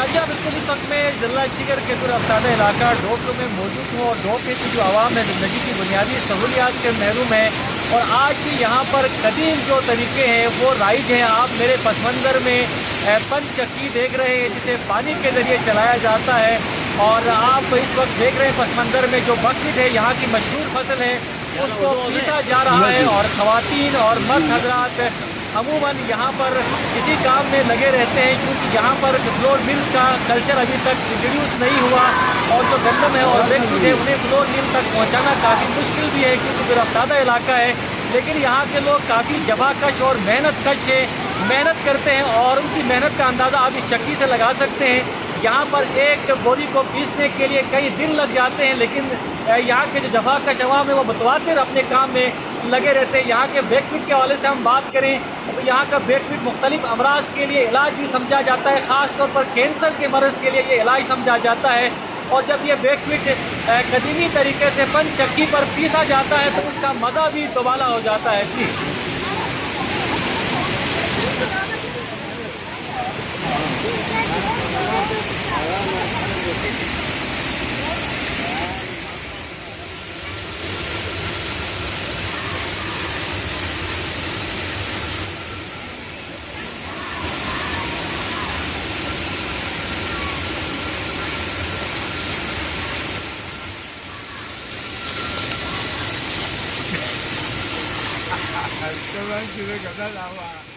जी बिल्कुल इस वक्त में जिला शिगर के अफ्तादा इलाका ढोक में मौजूद हूँ और ढोक की जो आवाम है ज़िंदगी की बुनियादी सहूलियात के महरूम है। और आज भी यहाँ पर कदीम जो तरीके हैं वो राइज हैं। आप मेरे पस मंज़र में पंच चक्की देख रहे हैं जिसे पानी के ज़रिए चलाया जाता है। और आप इस वक्त देख रहे हैं पस मंज़र में जो बकवीट है यहाँ की मशहूर फसल है उसको पीसा जा रहा है। और ख़वातीन और मर्द हजरात अमूमन यहाँ पर इसी काम में लगे रहते हैं क्योंकि यहाँ पर फ्लोर मिल्स का कल्चर अभी तक इंट्रोड्यूस नहीं हुआ। और जो गंदम है और ब्रेकफूड है उन्हें फ्लोर मिल तक पहुँचाना काफ़ी मुश्किल भी है क्योंकि गिरफ्तादा इलाका है। लेकिन यहाँ के लोग काफ़ी जबाकश और मेहनत कश है, मेहनत करते हैं और उनकी मेहनत का अंदाज़ा आप इस चक्की से लगा सकते हैं। यहाँ पर एक बोरी को पीसने के लिए कई दिन लग जाते हैं, लेकिन यहाँ के जो जफाकश अवाम है वो मुतवातिर अपने काम में लगे रहते हैं। यहाँ के बेकफिट के हवाले से हम बात करें तो यहाँ का बेकफिट मुख्तलिफ अमराज के लिए इलाज भी समझा जाता है, ख़ास तौर पर कैंसर के मरज़ के लिए ये इलाज समझा जाता है। और जब ये बेकफिट कदीमी तरीके से पंच चक्की पर पीसा जाता है तो उसका मज़ा भी दोबाला हो जाता है। जी咁樣叫佢咁樣諗啊！